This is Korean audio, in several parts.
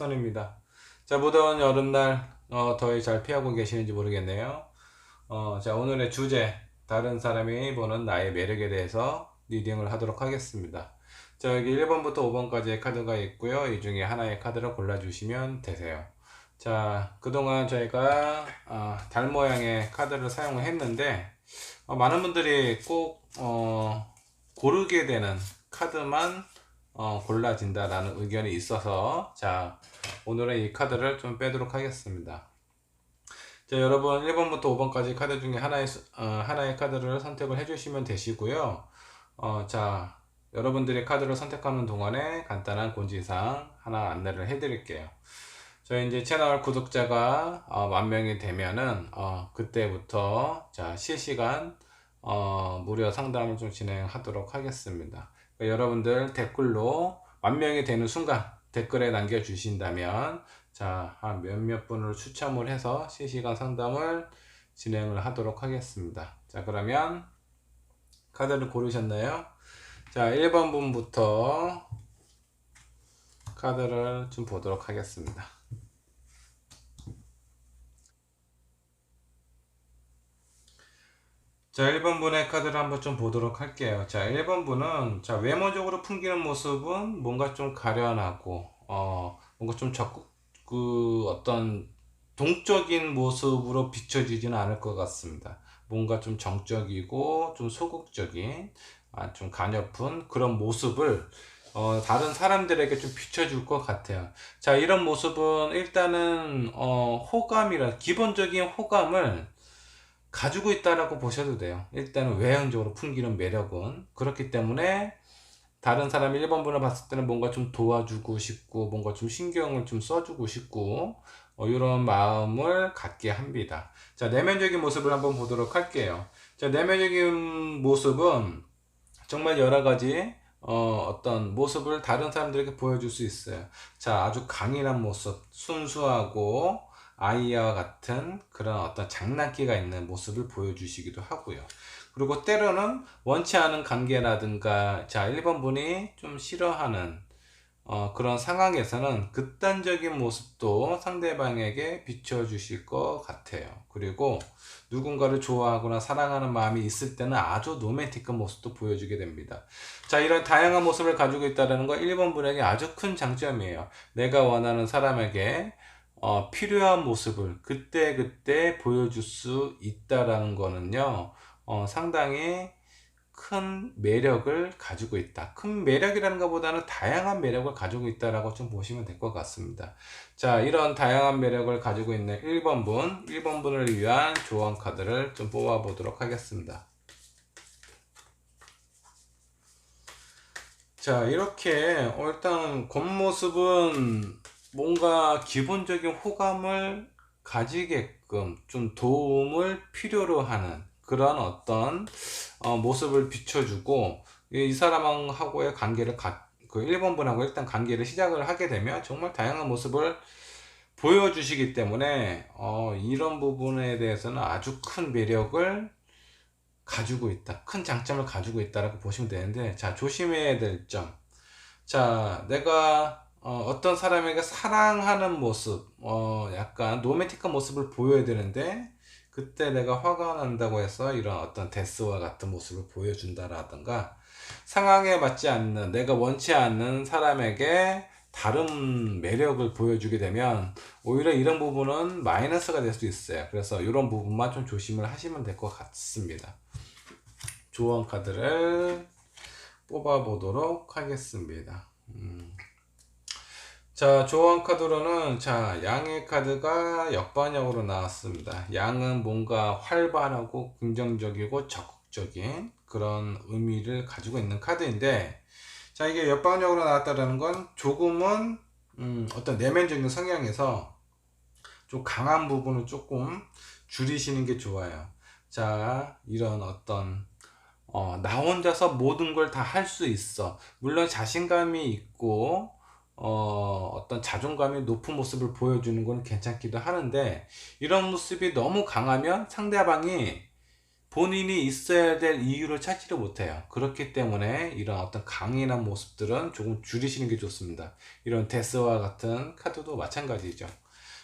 선입니다. 자, 무더운 여름날 더위 잘 피하고 계시는지 모르겠네요. 자, 오늘의 주제, 다른 사람이 보는 나의 매력에 대해서 리딩을 하도록 하겠습니다. 자, 여기 1번부터 5번까지의 카드가 있고요. 이 중에 하나의 카드를 골라주시면 되세요. 자, 그동안 저희가 달 모양의 카드를 사용을 했는데 많은 분들이 꼭 고르게 되는 카드만 골라진다라는 의견이 있어서, 자, 오늘은 이 카드를 좀 빼도록 하겠습니다. 자, 여러분 1번부터 5번까지 카드 중에 하나의 카드를 선택을 해주시면 되시고요. 자, 여러분들이 카드를 선택하는 동안에 간단한 공지사항 하나 안내를 해드릴게요. 저희 이제 채널 구독자가 10,000명이 되면은 그때부터 자, 실시간 무료 상담을 좀 진행하도록 하겠습니다. 그러니까 여러분들 댓글로 10,000명이 되는 순간 댓글에 남겨주신다면, 자, 한 몇몇 분을 추첨을 해서 실시간 상담을 진행을 하도록 하겠습니다. 자, 그러면 카드를 고르셨나요? 자, 1번 분부터 카드를 좀 보도록 하겠습니다. 자, 1번 분의 카드를 한번 좀 보도록 할게요. 자, 1번 분은, 자, 외모적으로 풍기는 모습은 뭔가 좀 가련하고, 뭔가 좀 적극, 어떤 동적인 모습으로 비춰지지는 않을 것 같습니다. 뭔가 좀 정적이고, 좀 소극적인, 좀 가냘픈 그런 모습을, 다른 사람들에게 좀 비춰줄 것 같아요. 자, 이런 모습은 일단은, 기본적인 호감을 가지고 있다라고 보셔도 돼요. 일단은 외형적으로 풍기는 매력은 그렇기 때문에 다른 사람이 1번 분을 봤을 때는 뭔가 좀 도와주고 싶고 뭔가 좀 신경을 좀 써주고 싶고 이런 마음을 갖게 합니다. 자, 내면적인 모습을 한번 보도록 할게요. 자, 내면적인 모습은 정말 여러 가지 어떤 모습을 다른 사람들에게 보여줄 수 있어요. 자, 아주 강인한 모습, 순수하고 아이와 같은 그런 어떤 장난기가 있는 모습을 보여주시기도 하고요. 그리고 때로는 원치 않은 관계라든가, 자, 1번 분이 좀 싫어하는 그런 상황에서는 극단적인 모습도 상대방에게 비춰주실 것 같아요. 그리고 누군가를 좋아하거나 사랑하는 마음이 있을 때는 아주 로맨틱한 모습도 보여주게 됩니다. 자, 이런 다양한 모습을 가지고 있다는 건 1번 분에게 아주 큰 장점이에요. 내가 원하는 사람에게 필요한 모습을 그때그때 보여줄 수 있다라는 거는요, 상당히 큰 매력을 가지고 있다. 큰 매력이라는 것보다는 다양한 매력을 가지고 있다라고 좀 보시면 될 것 같습니다. 자, 이런 다양한 매력을 가지고 있는 1번 분을 위한 조언 카드를 좀 뽑아 보도록 하겠습니다. 자, 이렇게 일단 겉모습은 뭔가 기본적인 호감을 가지게끔 좀 도움을 필요로 하는 그런 어떤 모습을 비춰주고, 이 사람하고의 그 1번 분하고 일단 관계를 시작을 하게 되면 정말 다양한 모습을 보여주시기 때문에 이런 부분에 대해서는 아주 큰 매력을 가지고 있다, 큰 장점을 가지고 있다라고 보시면 되는데, 자, 조심해야 될 점. 자, 내가 어떤 사람에게 사랑하는 모습, 약간 로맨틱한 모습을 보여야 되는데, 그때 내가 화가 난다고 해서 이런 어떤 데스와 같은 모습을 보여준다라든가, 상황에 맞지 않는, 내가 원치 않는 사람에게 다른 매력을 보여주게 되면 오히려 이런 부분은 마이너스가 될 수 있어요. 그래서 이런 부분만 좀 조심을 하시면 될 것 같습니다. 조언 카드를 뽑아 보도록 하겠습니다. 자, 조언 카드로는, 자, 양의 카드가 역반역으로 나왔습니다. 양은 뭔가 활발하고 긍정적이고 적극적인 그런 의미를 가지고 있는 카드인데, 자, 이게 역반역으로 나왔다는 건 조금은 어떤 내면적인 성향에서 좀 강한 부분을 조금 줄이시는 게 좋아요. 자, 이런 어떤 나 혼자서 모든 걸 다 할 수 있어. 물론 자신감이 있고, 어떤 자존감이 높은 모습을 보여주는 건 괜찮기도 하는데, 이런 모습이 너무 강하면 상대방이 본인이 있어야 될 이유를 찾지를 못해요. 그렇기 때문에 이런 어떤 강인한 모습들은 조금 줄이시는 게 좋습니다. 이런 데스와 같은 카드도 마찬가지죠.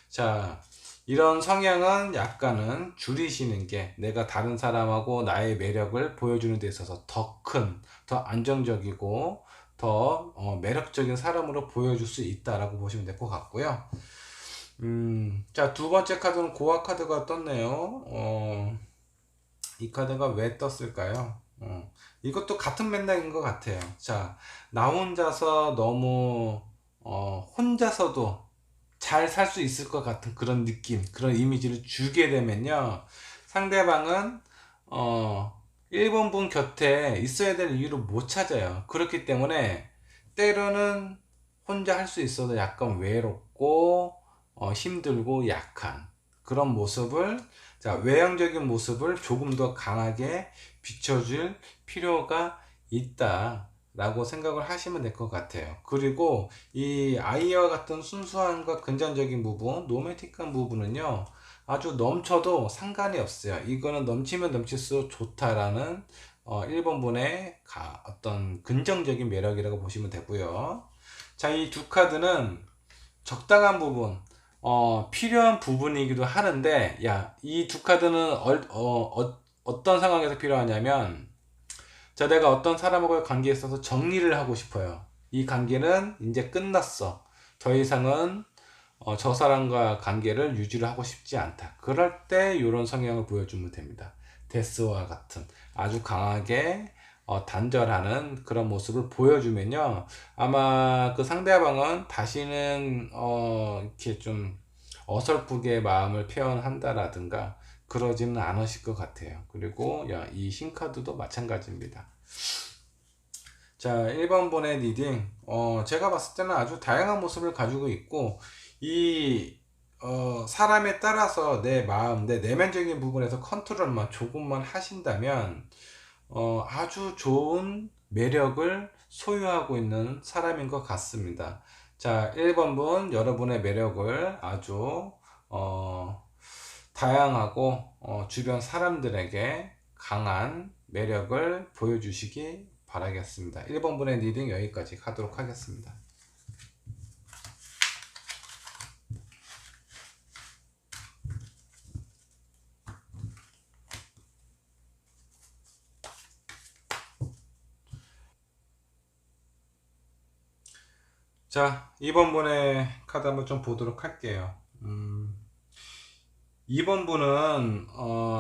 자, 이런 성향은 약간은 줄이시는 게 내가 다른 사람하고 나의 매력을 보여주는 데 있어서 더 큰, 더 안정적이고 더 매력적인 사람으로 보여줄 수 있다라고 보시면 될 것 같고요. 자, 두 번째 카드는 고아 카드가 떴네요. 이 카드가 왜 떴을까요? 이것도 같은 맥락인 것 같아요. 자, 나 혼자서 너무 혼자서도 잘 살 수 있을 것 같은 그런 느낌, 그런 이미지를 주게 되면요, 상대방은 1번 분 곁에 있어야 될 이유를 못 찾아요. 그렇기 때문에 때로는 혼자 할 수 있어도 약간 외롭고 힘들고 약한 그런 모습을, 자, 외형적인 모습을 조금 더 강하게 비춰줄 필요가 있다 라고 생각을 하시면 될 것 같아요. 그리고 이 아이와 같은 순수함과 긍정적인 부분, 로맨틱한 부분은요, 아주 넘쳐도 상관이 없어요. 이거는 넘치면 넘칠수록 좋다라는 1번 분의 어떤 긍정적인 매력이라고 보시면 되고요. 자, 이 두 카드는 적당한 부분, 필요한 부분이기도 하는데, 야, 이 두 카드는 어떤 상황에서 필요하냐면, 자, 내가 어떤 사람하고의 관계에 있어서 정리를 하고 싶어요. 이 관계는 이제 끝났어. 더 이상은 저 사람과 관계를 유지를 하고 싶지 않다. 그럴 때 이런 성향을 보여주면 됩니다. 데스와 같은 아주 강하게 단절하는 그런 모습을 보여주면요, 아마 그 상대방은 다시는 이렇게 좀 어설프게 마음을 표현한다라든가 그러지는 않으실 것 같아요. 그리고 이 신카드도 마찬가지입니다. 자, 1번 번의 리딩, 제가 봤을 때는 아주 다양한 모습을 가지고 있고, 이 사람에 따라서 내 마음, 내 내면적인 부분에서 컨트롤만 조금만 하신다면 아주 좋은 매력을 소유하고 있는 사람인 것 같습니다. 자, 1번 분, 여러분의 매력을 아주 다양하고 주변 사람들에게 강한 매력을 보여주시기 바라겠습니다. 1번 분의 리딩 여기까지 하도록 하겠습니다. 자, 2번 분의 카드 한번 좀 보도록 할게요. 2번 분은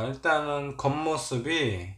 일단은 겉모습이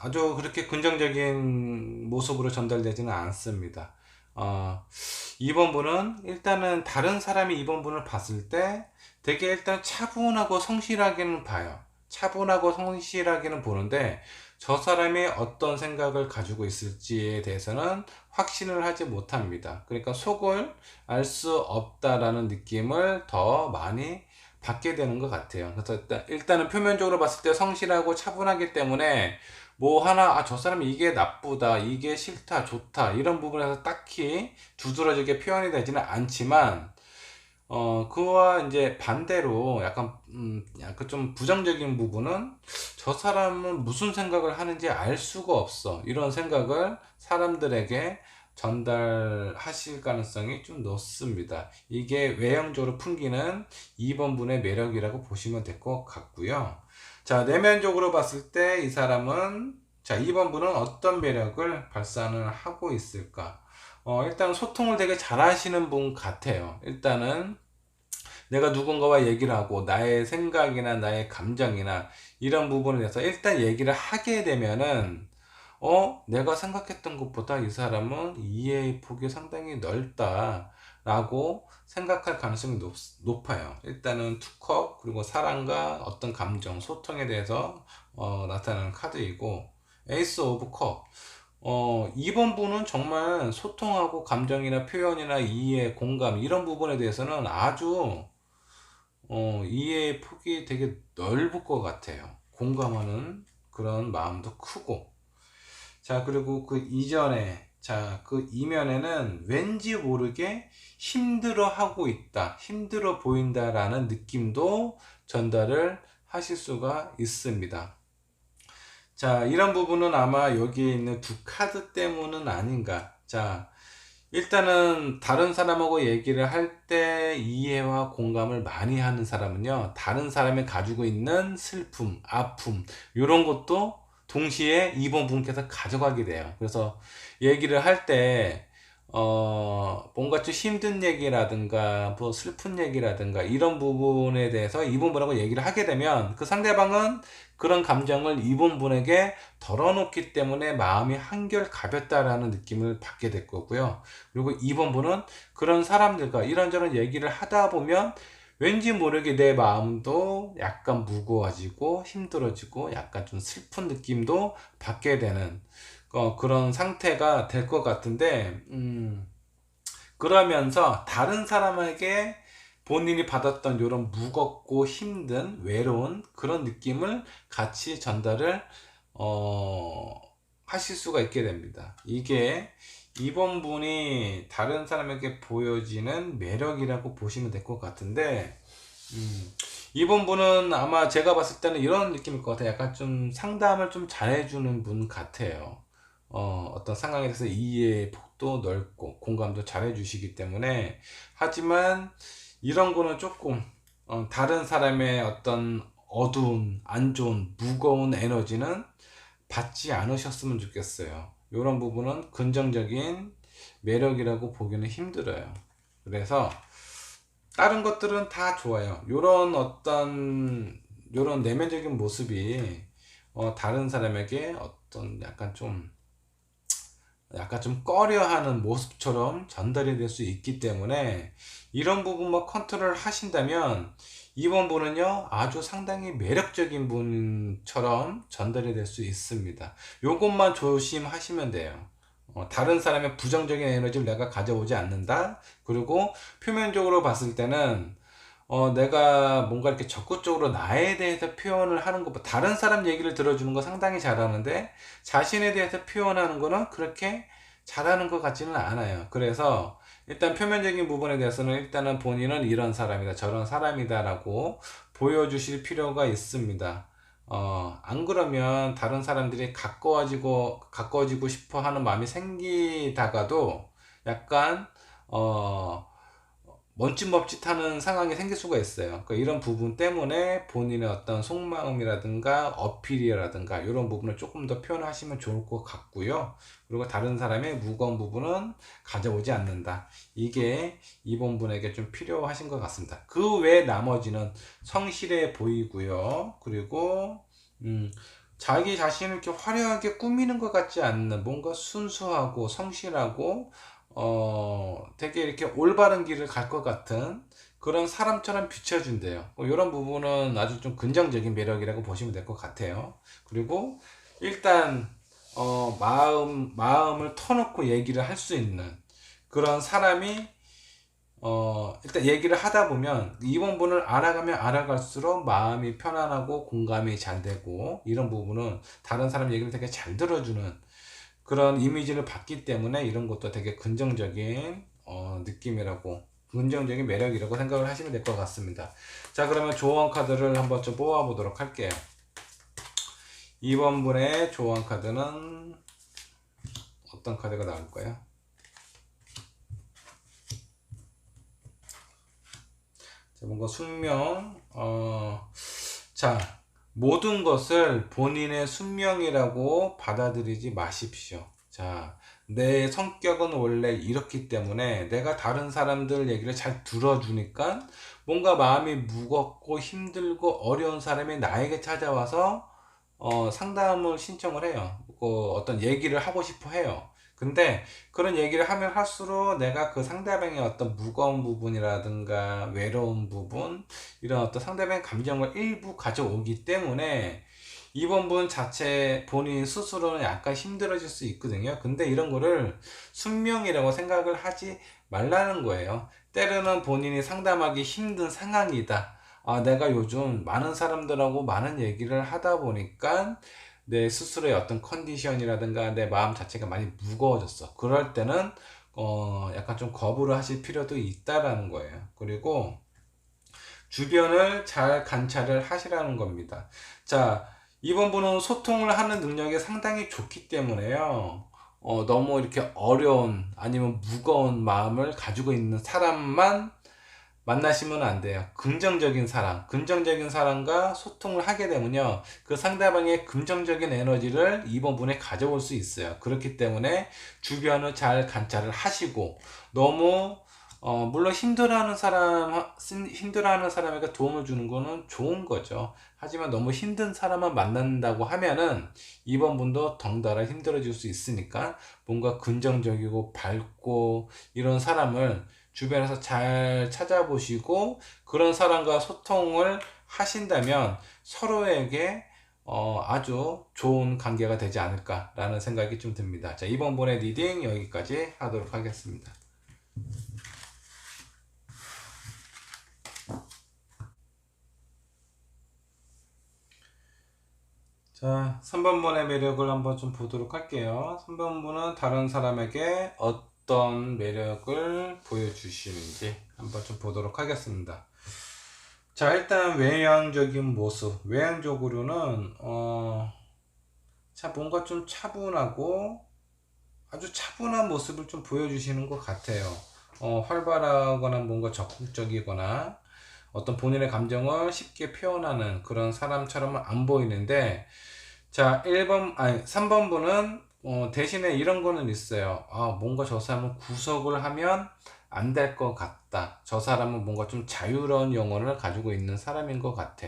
아주 그렇게 긍정적인 모습으로 전달되지는 않습니다. 2번 분은 일단은 다른 사람이 2번 분을 봤을 때 되게 일단 차분하고 성실하게는 봐요. 차분하고 성실하게는 보는데 저 사람이 어떤 생각을 가지고 있을지에 대해서는 확신을 하지 못합니다. 그러니까 속을 알 수 없다라는 느낌을 더 많이 받게 되는 것 같아요. 그래서 일단은 표면적으로 봤을 때 성실하고 차분하기 때문에 뭐 하나, 저 사람이 이게 나쁘다, 이게 싫다, 좋다, 이런 부분에서 딱히 두드러지게 표현이 되지는 않지만, 그와 이제 반대로 약간 좀 부정적인 부분은 저 사람은 무슨 생각을 하는지 알 수가 없어. 이런 생각을 사람들에게 전달하실 가능성이 좀 높습니다. 이게 외형적으로 풍기는 2번 분의 매력이라고 보시면 될 것 같고요. 자, 내면적으로 봤을 때 이 사람은, 자, 2번 분은 어떤 매력을 발산을 하고 있을까? 일단 소통을 되게 잘 하시는 분 같아요. 일단은 내가 누군가와 얘기를 하고 나의 생각이나 나의 감정이나 이런 부분에 대해서 일단 얘기를 하게 되면은 내가 생각했던 것보다 이 사람은 이해의 폭이 상당히 넓다 라고 생각할 가능성이 높아요. 일단은 투컵, 그리고 사랑과 어떤 감정, 소통에 대해서 나타나는 카드이고, 에이스 오브 컵, 2번 분은 정말 소통하고 감정이나 표현이나 이해, 공감 이런 부분에 대해서는 아주 이해의 폭이 되게 넓을 것 같아요. 공감하는 그런 마음도 크고. 자, 그리고 그 이전에, 자, 그 이면에는 왠지 모르게 힘들어 하고 있다, 힘들어 보인다라는 느낌도 전달을 하실 수가 있습니다. 자, 이런 부분은 아마 여기에 있는 두 카드 때문은 아닌가. 자, 일단은 다른 사람하고 얘기를 할 때 이해와 공감을 많이 하는 사람은요, 다른 사람이 가지고 있는 슬픔, 아픔, 이런 것도 동시에 이번 분께서 가져가게 돼요. 그래서 얘기를 할 때, 뭔가 좀 힘든 얘기라든가, 뭐 슬픈 얘기라든가, 이런 부분에 대해서 이번 분하고 얘기를 하게 되면 그 상대방은 그런 감정을 이번 분에게 덜어놓기 때문에 마음이 한결 가볍다라는 느낌을 받게 될 거고요. 그리고 2번분은 그런 사람들과 이런저런 얘기를 하다 보면 왠지 모르게 내 마음도 약간 무거워지고 힘들어지고 약간 좀 슬픈 느낌도 받게 되는 그런 상태가 될 것 같은데, 그러면서 다른 사람에게 본인이 받았던 이런 무겁고 힘든 외로운 그런 느낌을 같이 전달을 하실 수가 있게 됩니다. 이게 이번 분이 다른 사람에게 보여지는 매력이라고 보시면 될 것 같은데, 이번 분은 아마 제가 봤을 때는 이런 느낌일 것 같아요. 약간 좀 상담을 좀 잘해주는 분 같아요. 어떤 상황에 대해서 이해의 폭도 넓고 공감도 잘해주시기 때문에. 하지만 이런 거는 조금 다른 사람의 어떤 어두운, 안 좋은, 무거운 에너지는 받지 않으셨으면 좋겠어요. 이런 부분은 긍정적인 매력이라고 보기는 힘들어요. 그래서 다른 것들은 다 좋아요. 요런 내면적인 모습이 다른 사람에게 어떤 약간 좀 꺼려하는 모습처럼 전달이 될 수 있기 때문에 이런 부분만 컨트롤 하신다면 이번 분은요 아주 상당히 매력적인 분처럼 전달이 될 수 있습니다. 요것만 조심하시면 돼요. 다른 사람의 부정적인 에너지를 내가 가져오지 않는다. 그리고 표면적으로 봤을 때는 내가 뭔가 이렇게 적극적으로 나에 대해서 표현을 하는 것보다 다른 사람 얘기를 들어주는 거 상당히 잘하는데 자신에 대해서 표현하는 거는 그렇게 잘하는 것 같지는 않아요. 그래서 일단 표면적인 부분에 대해서는 일단은 본인은 이런 사람이다, 저런 사람이다 라고 보여주실 필요가 있습니다. 안 그러면 다른 사람들이 가까워지고 싶어 하는 마음이 생기다가도 약간, 먼짓먹짓하는 상황이 생길 수가 있어요. 그러니까 이런 부분 때문에 본인의 어떤 속마음이라든가 어필이라든가 이런 부분을 조금 더 표현하시면 좋을 것 같고요. 그리고 다른 사람의 무거운 부분은 가져오지 않는다. 이게 이번 분에게 좀 필요하신 것 같습니다. 그 외 나머지는 성실해 보이고요. 그리고 자기 자신을 이렇게 화려하게 꾸미는 것 같지 않는 뭔가 순수하고 성실하고 되게 이렇게 올바른 길을 갈 것 같은 그런 사람처럼 비춰준대요. 이런 부분은 아주 좀 긍정적인 매력이라고 보시면 될 것 같아요. 그리고 일단 마음을 터놓고 얘기를 할 수 있는 그런 사람이 일단 얘기를 하다 보면 이번 분을 알아가면 알아갈수록 마음이 편안하고 공감이 잘 되고 이런 부분은 다른 사람 얘기를 되게 잘 들어주는 그런 이미지를 받기 때문에 이런 것도 되게 긍정적인 느낌이라고 긍정적인 매력이라고 생각을 하시면 될 것 같습니다. 자, 그러면 조언 카드를 한번 좀 뽑아 보도록 할게요. 이번 분의 조언 카드는 어떤 카드가 나올까요? 자, 뭔가 숙명, 자, 모든 것을 본인의 숙명이라고 받아들이지 마십시오. 자, 내 성격은 원래 이렇기 때문에 내가 다른 사람들 얘기를 잘 들어주니까 뭔가 마음이 무겁고 힘들고 어려운 사람이 나에게 찾아와서 상담을 신청을 해요. 어떤 얘기를 하고 싶어 해요. 근데 그런 얘기를 하면 할수록 내가 그 상대방의 어떤 무거운 부분이라든가 외로운 부분, 이런 어떤 상대방의 감정을 일부 가져오기 때문에 이번 분 자체 본인 스스로는 약간 힘들어질 수 있거든요. 근데 이런 거를 숙명이라고 생각을 하지 말라는 거예요. 때로는 본인이 상담하기 힘든 상황이다. 내가 요즘 많은 사람들하고 많은 얘기를 하다 보니까 내 스스로의 어떤 컨디션이라든가 내 마음 자체가 많이 무거워졌어. 그럴 때는 약간 좀 거부를 하실 필요도 있다라는 거예요. 그리고 주변을 잘 관찰을 하시라는 겁니다. 자, 2번 분은 소통을 하는 능력이 상당히 좋기 때문에요. 너무 이렇게 어려운 아니면 무거운 마음을 가지고 있는 사람만 만나시면 안 돼요. 긍정적인 사람과 소통을 하게 되면요, 그 상대방의 긍정적인 에너지를 2번 분에 가져올 수 있어요. 그렇기 때문에 주변을 잘 관찰을 하시고, 너무 물론 힘들어하는 사람에게 도움을 주는 거는 좋은 거죠. 하지만 너무 힘든 사람만 만난다고 하면은 2번 분도 덩달아 힘들어질 수 있으니까, 뭔가 긍정적이고 밝고 이런 사람을 주변에서 잘 찾아보시고, 그런 사람과 소통을 하신다면 서로에게 아주 좋은 관계가 되지 않을까라는 생각이 좀 듭니다. 자, 이번 번의 리딩 여기까지 하도록 하겠습니다. 자, 3번 번의 매력을 한번 좀 보도록 할게요. 3번 분은 다른 사람에게 어떤 매력을 보여주시는지 한번 좀 보도록 하겠습니다. 자, 일단 외향적인 모습. 외향적으로는 자, 뭔가 좀 차분하고 아주 차분한 모습을 좀 보여주시는 것 같아요. 활발하거나 뭔가 적극적이거나 어떤 본인의 감정을 쉽게 표현하는 그런 사람처럼 안 보이는데, 자, 3번 분은 대신에 이런 거는 있어요. 뭔가 저 사람은 구속을 하면 안 될 것 같다. 저 사람은 뭔가 좀 자유로운 영혼을 가지고 있는 사람인 것 같아.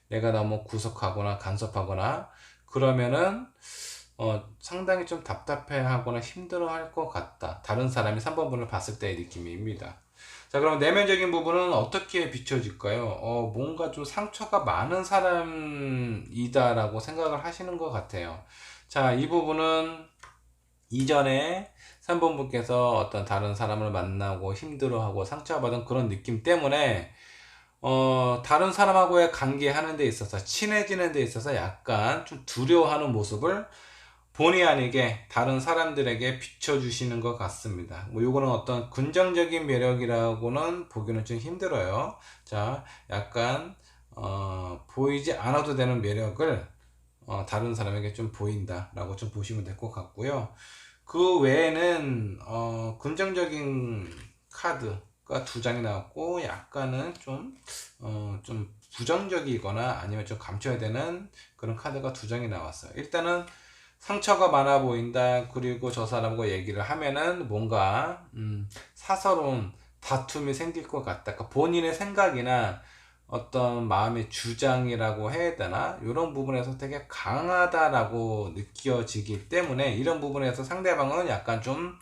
내가 너무 구속하거나 간섭하거나 그러면은 상당히 좀 답답해하거나 힘들어할 것 같다. 다른 사람이 3번 분을 봤을 때의 느낌입니다. 자, 그럼 내면적인 부분은 어떻게 비춰질까요? 뭔가 좀 상처가 많은 사람이다라고 생각을 하시는 것 같아요. 자, 이 부분은 이전에 3번 분께서 어떤 다른 사람을 만나고 힘들어하고 상처받은 그런 느낌 때문에 다른 사람하고의 관계하는 데 있어서, 친해지는 데 있어서 약간 좀 두려워하는 모습을 본의 아니게 다른 사람들에게 비춰주시는 것 같습니다. 뭐 요거는 어떤 긍정적인 매력이라고는 보기는 좀 힘들어요. 자, 약간 보이지 않아도 되는 매력을 다른 사람에게 좀 보인다라고 좀 보시면 될 것 같고요. 그 외에는 긍정적인 카드가 두 장이 나왔고, 약간은 좀 부정적이거나 아니면 좀 감춰야 되는 그런 카드가 두 장이 나왔어요. 일단은 상처가 많아 보인다. 그리고 저 사람과 얘기를 하면은 뭔가 사서로운 다툼이 생길 것 같다. 그러니까 본인의 생각이나 어떤 마음의 주장이라고 해야 되나, 이런 부분에서 되게 강하다라고 느껴지기 때문에 이런 부분에서 상대방은 약간 좀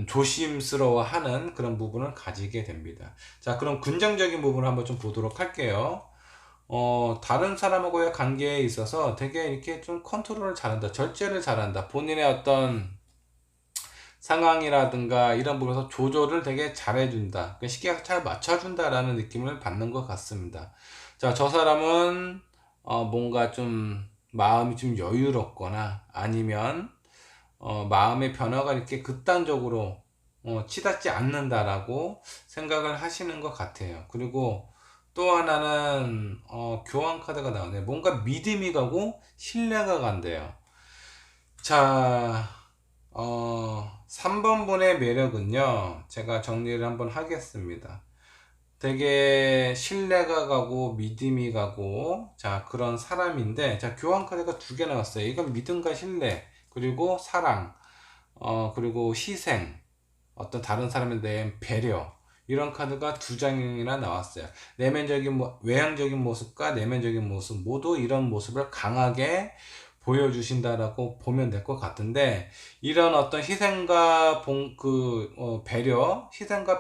조심스러워하는 그런 부분을 가지게 됩니다. 자, 그럼 긍정적인 부분을 한번 좀 보도록 할게요. 다른 사람하고의 관계에 있어서 되게 이렇게 좀 컨트롤을 잘한다, 절제를 잘한다, 본인의 어떤 상황이라든가 이런 부분에서 조절을 되게 잘해준다, 쉽게 잘 맞춰준다라는 느낌을 받는 것 같습니다. 자, 저 사람은 뭔가 좀 마음이 좀 여유롭거나 아니면 마음의 변화가 이렇게 극단적으로 치닫지 않는다라고 생각을 하시는 것 같아요. 그리고 또 하나는 교환 카드가 나오네. 뭔가 믿음이 가고 신뢰가 간대요. 자, 3번 분의 매력은요, 제가 정리를 한번 하겠습니다. 되게 신뢰가 가고 믿음이 가고, 자, 그런 사람인데, 자, 교환 카드가 두 개 나왔어요. 이건 믿음과 신뢰, 그리고 사랑, 그리고 희생, 어떤 다른 사람에 대한 배려, 이런 카드가 두 장이나 나왔어요. 외향적인 모습과 내면적인 모습 모두 이런 모습을 강하게 보여주신다라고 보면 될 것 같은데, 이런 어떤 희생과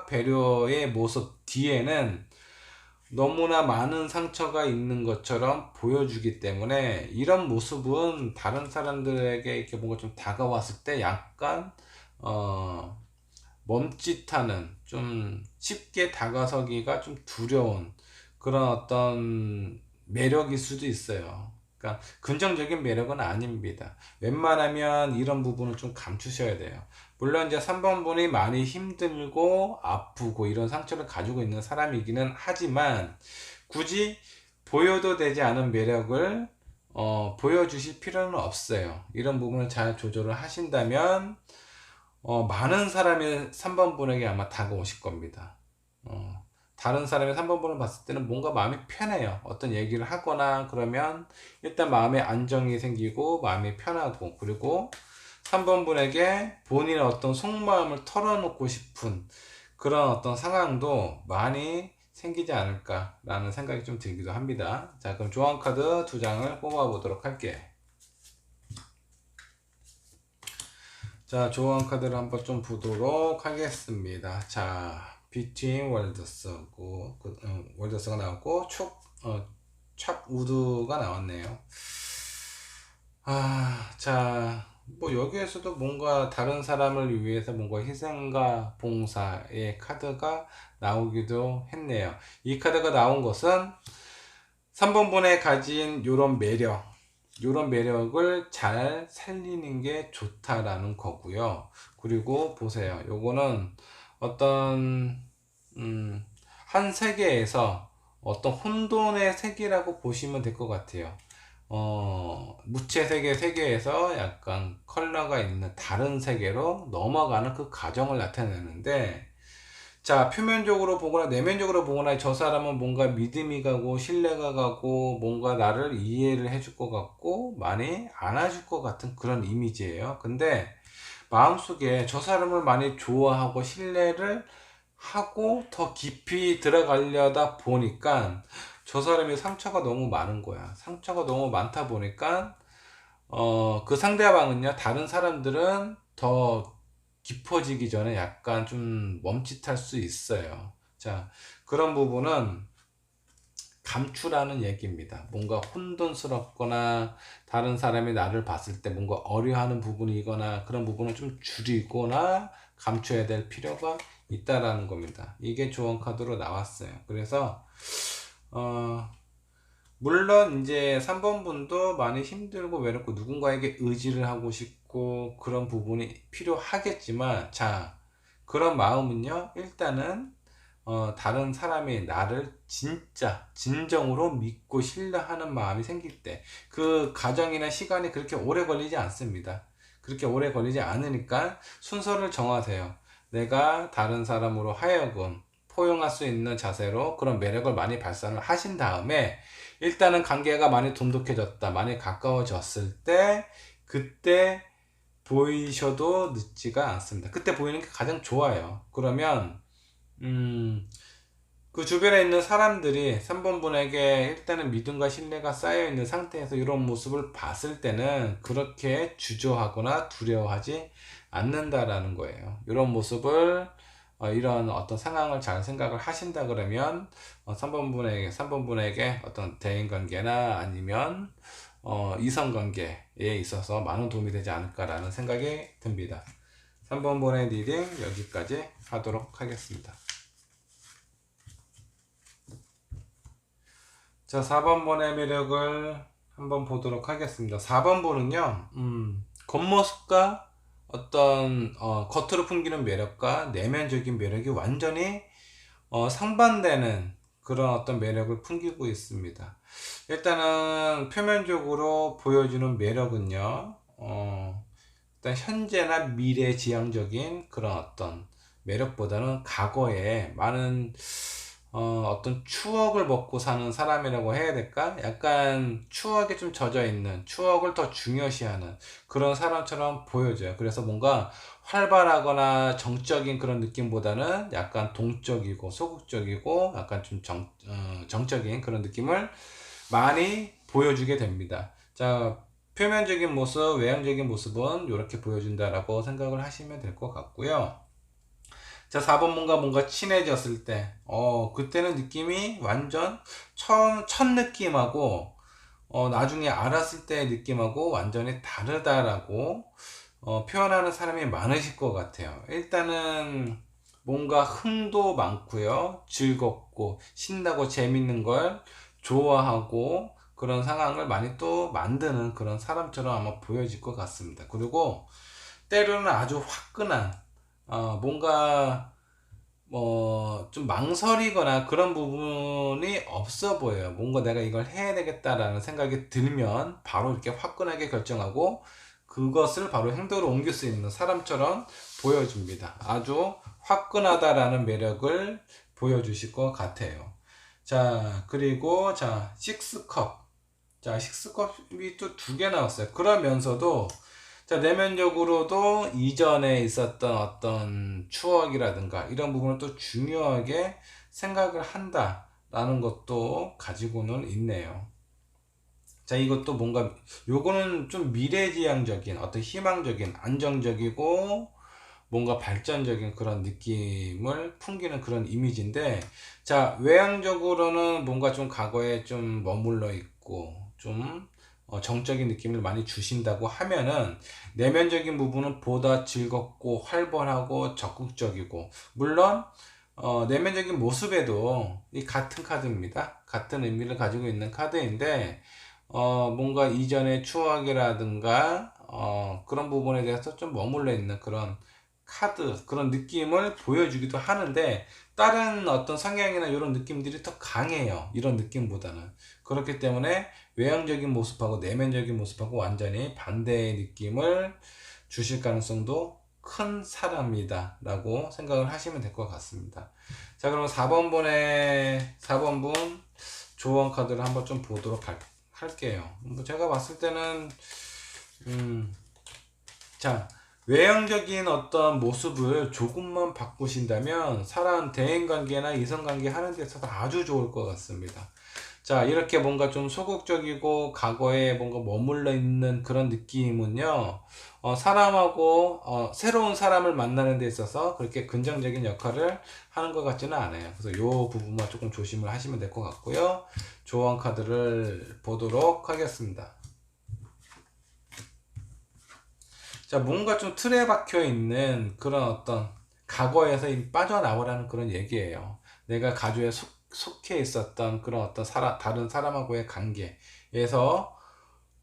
배려의 모습 뒤에는 너무나 많은 상처가 있는 것처럼 보여주기 때문에, 이런 모습은 다른 사람들에게 이렇게 뭔가 좀 다가왔을 때 약간 멈칫하는, 좀 쉽게 다가서기가 좀 두려운 그런 어떤 매력일 수도 있어요. 그러니까 긍정적인 매력은 아닙니다. 웬만하면 이런 부분을 좀 감추셔야 돼요. 물론 이제 3번 분이 많이 힘들고 아프고 이런 상처를 가지고 있는 사람이기는 하지만, 굳이 보여도 되지 않은 매력을 보여주실 필요는 없어요. 이런 부분을 잘 조절을 하신다면 많은 사람이 3번 분에게 아마 다가오실 겁니다. 다른 사람이 3번 분을 봤을 때는 뭔가 마음이 편해요. 어떤 얘기를 하거나 그러면 일단 마음에 안정이 생기고 마음이 편하고, 그리고 3번 분에게 본인의 어떤 속마음을 털어놓고 싶은 그런 어떤 상황도 많이 생기지 않을까라는 생각이 좀 들기도 합니다. 자, 그럼 조언 카드 2장을 뽑아 보도록 할게요. 자, 조언 카드를 한번 좀 보도록 하겠습니다. 자, Between 월드스고, 월드스가 나왔고, 찹 우드가 나왔네요. 자, 뭐 여기에서도 뭔가 다른 사람을 위해서 뭔가 희생과 봉사의 카드가 나오기도 했네요. 이 카드가 나온 것은 3번 분에 가진 요런 매력을 잘 살리는 게 좋다라는 거고요. 그리고 보세요. 요거는 어떤 한 세계에서 어떤 혼돈의 세계라고 보시면 될 것 같아요. 무채 세계에서 약간 컬러가 있는 다른 세계로 넘어가는 그 과정을 나타내는데, 자, 표면적으로 보거나 내면적으로 보거나 저 사람은 뭔가 믿음이 가고 신뢰가 가고 뭔가 나를 이해를 해줄 것 같고 많이 안아줄 것 같은 그런 이미지예요. 근데 마음속에 저 사람을 많이 좋아하고 신뢰를 하고 더 깊이 들어가려다 보니까 저 사람이 상처가 너무 많은 거야. 상처가 너무 많다 보니까 그 상대방은요, 다른 사람들은 더 깊어지기 전에 약간 좀 멈칫할 수 있어요. 자, 그런 부분은 감추라는 얘기입니다. 뭔가 혼돈스럽거나 다른 사람이 나를 봤을 때 뭔가 어려워하는 부분이거나 그런 부분을 좀 줄이거나 감춰야 될 필요가 있다라는 겁니다. 이게 조언 카드로 나왔어요. 그래서 물론 이제 3번 분도 많이 힘들고 외롭고 누군가에게 의지를 하고 싶고 그런 부분이 필요하겠지만, 자, 그런 마음은요, 일단은 다른 사람이 나를 진짜 진정으로 믿고 신뢰하는 마음이 생길 때 그 과정이나 시간이 그렇게 오래 걸리지 않습니다. 그렇게 오래 걸리지 않으니까 순서를 정하세요. 내가 다른 사람으로 하여금 포용할 수 있는 자세로 그런 매력을 많이 발산을 하신 다음에, 일단은 관계가 많이 돈독해졌다, 많이 가까워졌을 때 그때 보이셔도 늦지가 않습니다. 그때 보이는 게 가장 좋아요. 그러면 그 주변에 있는 사람들이 3번 분에게 일단은 믿음과 신뢰가 쌓여 있는 상태에서 이런 모습을 봤을 때는 그렇게 주저하거나 두려워하지 않는다라는 거예요. 이런 모습을 이런 어떤 상황을 잘 생각을 하신다 그러면 3번 분에게 어떤 대인 관계나 아니면 이성 관계에 있어서 많은 도움이 되지 않을까라는 생각이 듭니다. 3번 분의 리딩 여기까지 하도록 하겠습니다. 자, 4번 번의 매력을 한번 보도록 하겠습니다. 4번 번은요, 겉모습과 어떤, 겉으로 풍기는 매력과 내면적인 매력이 완전히, 상반되는 그런 어떤 매력을 풍기고 있습니다. 일단은 표면적으로 보여주는 매력은요, 일단 현재나 미래 지향적인 그런 어떤 매력보다는 과거에 많은 어떤 추억을 먹고 사는 사람이라고 해야 될까? 약간 추억에 좀 젖어 있는, 추억을 더 중요시하는 그런 사람처럼 보여져요. 그래서 뭔가 활발하거나 정적인 그런 느낌보다는 약간 동적이고 소극적이고 약간 좀 정적인 그런 느낌을 많이 보여주게 됩니다. 자, 표면적인 모습, 외향적인 모습은 이렇게 보여준다라고 생각을 하시면 될 것 같고요. 자, 4번 뭔가 친해졌을 때, 그때는 느낌이 완전 첫 느낌하고, 나중에 알았을 때의 느낌하고 완전히 다르다라고, 표현하는 사람이 많으실 것 같아요. 일단은 뭔가 흥도 많고요. 즐겁고, 신나고 재밌는 걸 좋아하고, 그런 상황을 많이 또 만드는 그런 사람처럼 아마 보여질 것 같습니다. 그리고 때로는 아주 화끈한, 뭔가 좀 망설이거나 그런 부분이 없어 보여요. 뭔가 내가 이걸 해야 되겠다라는 생각이 들면 바로 이렇게 화끈하게 결정하고 그것을 바로 행동으로 옮길 수 있는 사람처럼 보여줍니다. 아주 화끈하다라는 매력을 보여주실 것 같아요. 자, 그리고 자, 6컵. 자, 6컵이 또 두 개 나왔어요. 그러면서도 자, 내면적으로도 이전에 있었던 어떤 추억이라든가 이런 부분을 또 중요하게 생각을 한다라는 것도 가지고는 있네요. 자, 이것도 뭔가 요거는 좀 미래지향적인 어떤 희망적인 안정적이고 뭔가 발전적인 그런 느낌을 풍기는 그런 이미지인데, 자, 외향적으로는 뭔가 좀 과거에 좀 머물러 있고 좀 정적인 느낌을 많이 주신다고 하면은 내면적인 부분은 보다 즐겁고 활발하고 적극적이고, 물론 내면적인 모습에도 이 같은 카드입니다. 같은 의미를 가지고 있는 카드인데 뭔가 이전의 추억이라든가 그런 부분에 대해서 좀 머물러 있는 그런 카드, 그런 느낌을 보여주기도 하는데 다른 어떤 성향이나 이런 느낌들이 더 강해요. 이런 느낌보다는. 그렇기 때문에 외향적인 모습하고 내면적인 모습하고 완전히 반대의 느낌을 주실 가능성도 큰 사람이다 라고 생각을 하시면 될 것 같습니다. 자, 그럼 4번 분 조언 카드를 한번 좀 보도록 할게요. 뭐 제가 봤을 때는 자, 외형적인 어떤 모습을 조금만 바꾸신다면 사람 대인관계나 이성관계 하는 데 있어서 아주 좋을 것 같습니다. 자, 이렇게 뭔가 좀 소극적이고 과거에 뭔가 머물러 있는 그런 느낌은요, 사람하고, 새로운 사람을 만나는 데 있어서 그렇게 긍정적인 역할을 하는 것 같지는 않아요. 그래서 이 부분만 조금 조심을 하시면 될 것 같고요. 조언 카드를 보도록 하겠습니다. 자, 뭔가 좀 틀에 박혀 있는 그런 어떤 과거에서 빠져나오라는 그런 얘기예요. 내가 가족에 속해 있었던 그런 어떤 다른 사람하고의 관계에서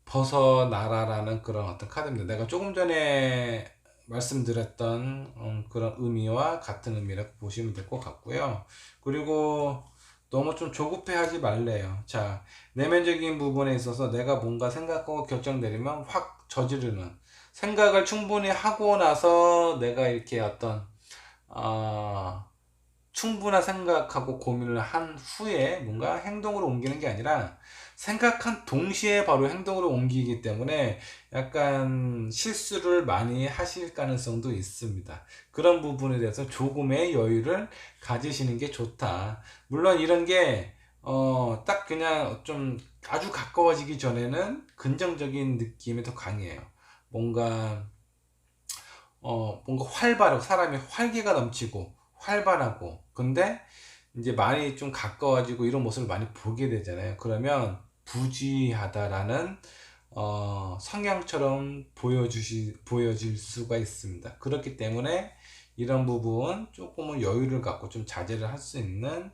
벗어나라라는 그런 어떤 카드입니다. 내가 조금 전에 말씀드렸던 그런 의미와 같은 의미라고 보시면 될 것 같고요. 그리고 너무 좀 조급해 하지 말래요. 자, 내면적인 부분에 있어서 내가 뭔가 생각하고 결정 내리면 확 저지르는, 생각을 충분히 하고 나서 내가 이렇게 어떤 어, 충분한 생각하고 고민을 한 후에 뭔가 행동으로 옮기는 게 아니라 생각한 동시에 바로 행동으로 옮기기 때문에 약간 실수를 많이 하실 가능성도 있습니다. 그런 부분에 대해서 조금의 여유를 가지시는 게 좋다. 물론 이런 게 딱 그냥 좀 아주 가까워지기 전에는 긍정적인 느낌이 더 강해요. 뭔가 뭔가 활발하고 사람이 활기가 넘치고 활발하고, 근데 이제 많이 좀 가까워지고 이런 모습을 많이 보게 되잖아요. 그러면 부주의하다라는 성향처럼 보여질 수가 있습니다. 그렇기 때문에 이런 부분 조금은 여유를 갖고 좀 자제를 할 수 있는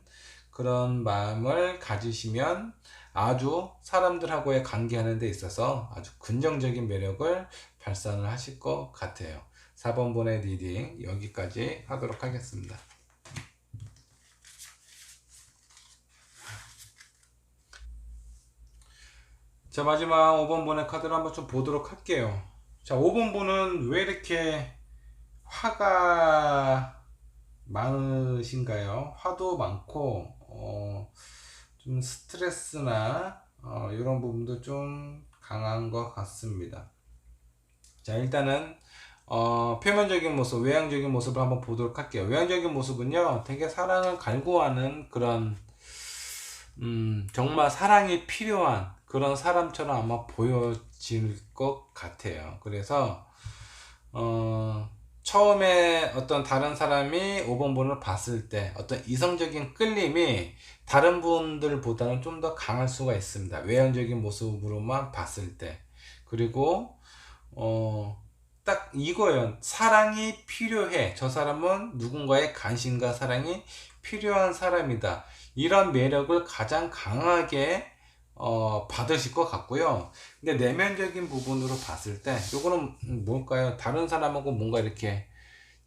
그런 마음을 가지시면 아주 사람들하고의 관계하는 데 있어서 아주 긍정적인 매력을 발산을 하실 것 같아요. 4번 분의 리딩 여기까지 하도록 하겠습니다. 자, 마지막 5번 분의 카드를 한번 좀 보도록 할게요. 자, 5번 분은 왜 이렇게 화가 많으신가요? 화도 많고 좀 스트레스나 이런 부분도 좀 강한 것 같습니다. 자, 일단은 표면적인 모습, 외향적인 모습을 한번 보도록 할게요. 외향적인 모습은요, 되게 사랑을 갈구하는 그런 정말 사랑이 필요한 그런 사람처럼 아마 보여질 것 같아요. 그래서 처음에 어떤 다른 사람이 5번 분을 봤을 때 어떤 이성적인 끌림이 다른 분들보다는 좀 더 강할 수가 있습니다. 외향적인 모습으로만 봤을 때. 그리고 딱 이거예요. 사랑이 필요해. 저 사람은 누군가의 관심과 사랑이 필요한 사람이다. 이런 매력을 가장 강하게 받으실 것 같고요. 근데 내면적인 부분으로 봤을 때 요거는 뭘까요? 다른 사람하고 뭔가 이렇게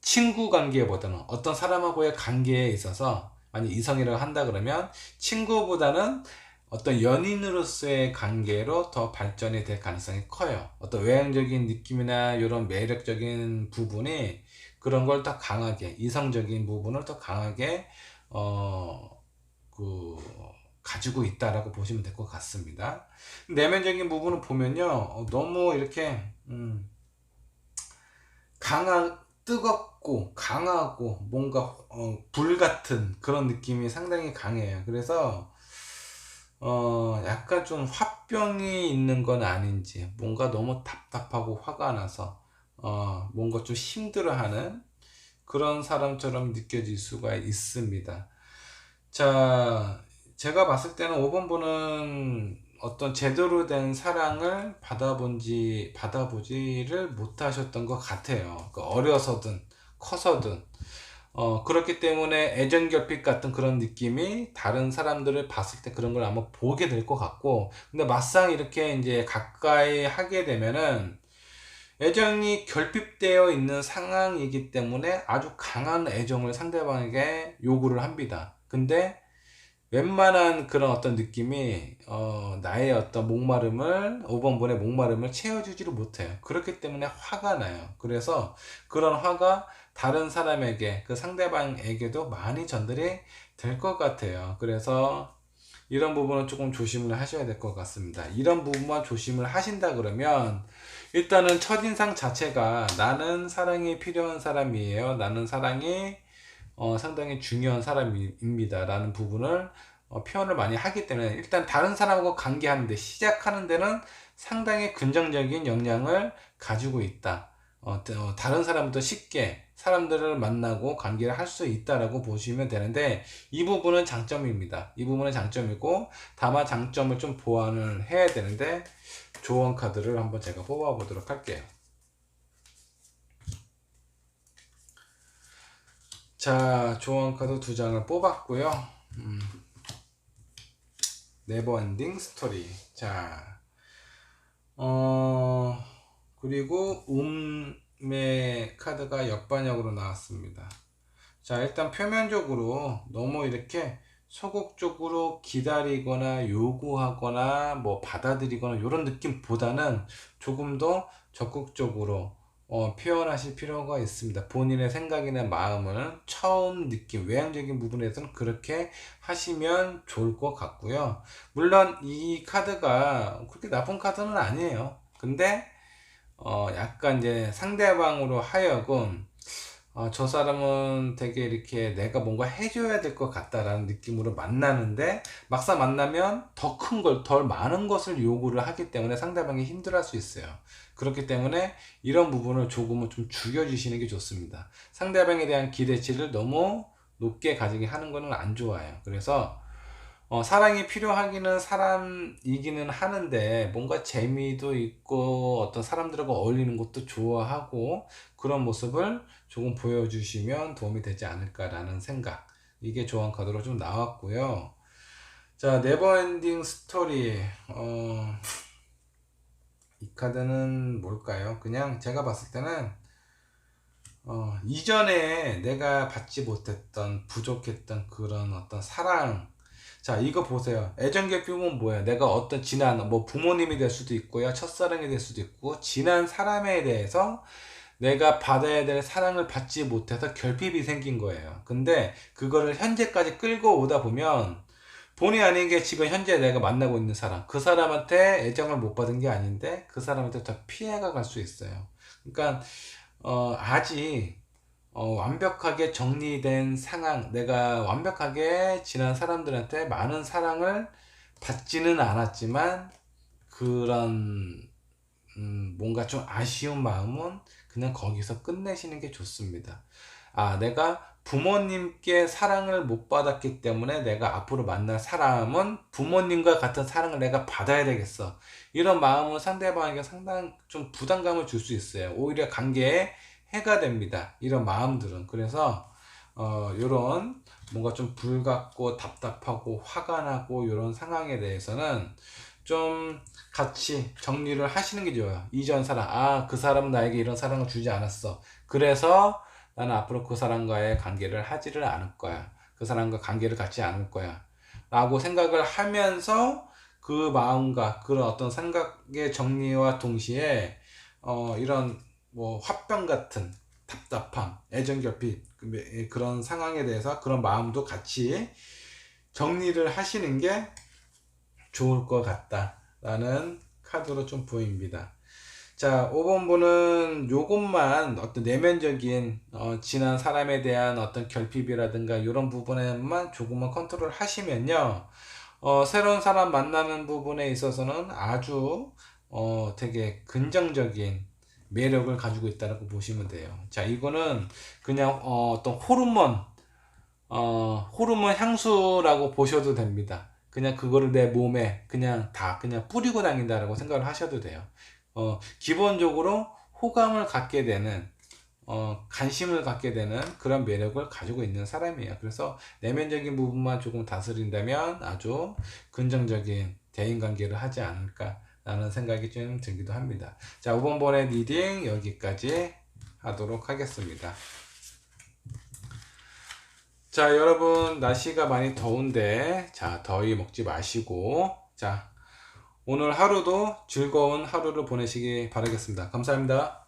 친구 관계보다는 어떤 사람하고의 관계에 있어서 만약 이성이라고 한다 그러면 친구보다는 어떤 연인으로서의 관계로 더 발전이 될 가능성이 커요. 어떤 외향적인 느낌이나 이런 매력적인 부분이 그런 걸 더 강하게, 이성적인 부분을 더 강하게 어, 그 가지고 있다라고 보시면 될 것 같습니다. 내면적인 부분을 보면요, 너무 이렇게 뜨겁고 강하고 뭔가 불 같은 그런 느낌이 상당히 강해요. 그래서 약간 좀 화병이 있는 건 아닌지, 뭔가 너무 답답하고 화가 나서 뭔가 좀 힘들어하는 그런 사람처럼 느껴질 수가 있습니다. 자, 제가 봤을 때는 5번 분은 어떤 제대로 된 사랑을 받아보지를 못하셨던 것 같아요. 그 어려서든 커서든 그렇기 때문에 애정결핍 같은 그런 느낌이 다른 사람들을 봤을 때 그런 걸 아마 보게 될 것 같고, 근데 막상 이렇게 이제 가까이 하게 되면은 애정이 결핍되어 있는 상황이기 때문에 아주 강한 애정을 상대방에게 요구를 합니다. 근데 웬만한 그런 어떤 느낌이 나의 어떤 목마름을 5번 분의 목마름을 채워주지를 못해요. 그렇기 때문에 화가 나요. 그래서 그런 화가 다른 사람에게, 그 상대방에게도 많이 전달이 될 것 같아요. 그래서 이런 부분은 조금 조심을 하셔야 될 것 같습니다. 이런 부분만 조심을 하신다 그러면 일단은 첫인상 자체가 나는 사랑이 필요한 사람이에요, 나는 사랑이 상당히 중요한 사람입니다 라는 부분을 표현을 많이 하기 때문에 일단 다른 사람하고 관계하는데, 시작하는 데는 상당히 긍정적인 영향을 가지고 있다. 다른 사람부터 쉽게 사람들을 만나고 관계를 할 수 있다라고 보시면 되는데, 이 부분은 장점입니다. 이 부분은 장점이고, 다만 장점을 좀 보완을 해야 되는데, 조언 카드를 한번 제가 뽑아 보도록 할게요. 자, 조언 카드 2장을 뽑았고요. 네버엔딩 스토리. 자, 그리고 운의 카드가 역반역으로 나왔습니다. 자, 일단 표면적으로 너무 이렇게 소극적으로 기다리거나 요구하거나 뭐 받아들이거나 이런 느낌보다는 조금 더 적극적으로 표현하실 필요가 있습니다. 본인의 생각이나 마음을 처음 느낌, 외향적인 부분에서는 그렇게 하시면 좋을 것 같고요. 물론 이 카드가 그렇게 나쁜 카드는 아니에요. 근데 약간 이제 상대방으로 하여금 저 사람은 되게 이렇게 내가 뭔가 해줘야 될 것 같다라는 느낌으로 만나는데, 막상 만나면 더 큰 걸, 덜 많은 것을 요구를 하기 때문에 상대방이 힘들어할 수 있어요. 그렇기 때문에 이런 부분을 조금은 좀 죽여주시는 게 좋습니다. 상대방에 대한 기대치를 너무 높게 가지게 하는 거는 안 좋아요. 그래서 사랑이 필요하기는 사람이기는 하는데, 뭔가 재미도 있고 어떤 사람들하고 어울리는 것도 좋아하고 그런 모습을 조금 보여주시면 도움이 되지 않을까라는 생각, 이게 조언 카드로 좀 나왔고요. 자, 네버엔딩 스토리. 이 카드는 뭘까요? 그냥 제가 봤을 때는 이전에 내가 받지 못했던, 부족했던 그런 어떤 사랑. 자, 이거 보세요. 애정결핍은 뭐야? 내가 어떤 지난, 뭐 부모님이 될 수도 있고요, 첫사랑이 될 수도 있고, 지난 사람에 대해서 내가 받아야 될 사랑을 받지 못해서 결핍이 생긴 거예요. 근데 그거를 현재까지 끌고 오다 보면 본의 아니게 지금 현재 내가 만나고 있는 사람, 그 사람한테 애정을 못 받은 게 아닌데 그 사람한테 더 피해가 갈 수 있어요. 그러니까 아직 완벽하게 정리된 상황, 내가 완벽하게 지난 사람들한테 많은 사랑을 받지는 않았지만 그런 뭔가 좀 아쉬운 마음은 그냥 거기서 끝내시는 게 좋습니다. 내가 부모님께 사랑을 못 받았기 때문에 내가 앞으로 만날 사람은 부모님과 같은 사랑을 내가 받아야 되겠어, 이런 마음은 상대방에게 상당히 좀 부담감을 줄 수 있어요. 오히려 관계에 해가 됩니다, 이런 마음들은. 그래서 요런 뭔가 좀 불같고 답답하고 화가 나고 이런 상황에 대해서는 좀 같이 정리를 하시는 게 좋아요. 이전 사람, 그 사람은 나에게 이런 사랑을 주지 않았어, 그래서 나는 앞으로 그 사람과의 관계를 하지를 않을 거야. 그 사람과 관계를 갖지 않을 거야. 라고 생각을 하면서 그 마음과 그런 어떤 생각의 정리와 동시에 이런 뭐 화병 같은 답답함, 애정결핍 그런 상황에 대해서 그런 마음도 같이 정리를 하시는 게 좋을 것 같다라는 카드로 좀 보입니다. 자, 5번 분은 요것만 어떤 내면적인 지난 사람에 대한 어떤 결핍이라든가 이런 부분에만 조금만 컨트롤 하시면요. 새로운 사람 만나는 부분에 있어서는 아주 되게 긍정적인 매력을 가지고 있다고 보시면 돼요. 자, 이거는 그냥 어떤 호르몬 향수라고 보셔도 됩니다. 그냥 그거를 내 몸에 그냥 뿌리고 다닌다라고 생각을 하셔도 돼요. 기본적으로 호감을 갖게 되는, 관심을 갖게 되는 그런 매력을 가지고 있는 사람이에요. 그래서 내면적인 부분만 조금 다스린다면 아주 긍정적인 대인관계를 하지 않을까라는 생각이 좀 들기도 합니다. 자, 5번 번의 리딩 여기까지 하도록 하겠습니다. 자, 여러분, 날씨가 많이 더운데, 자, 더위 먹지 마시고, 자, 오늘 하루도 즐거운 하루를 보내시기 바라겠습니다. 감사합니다.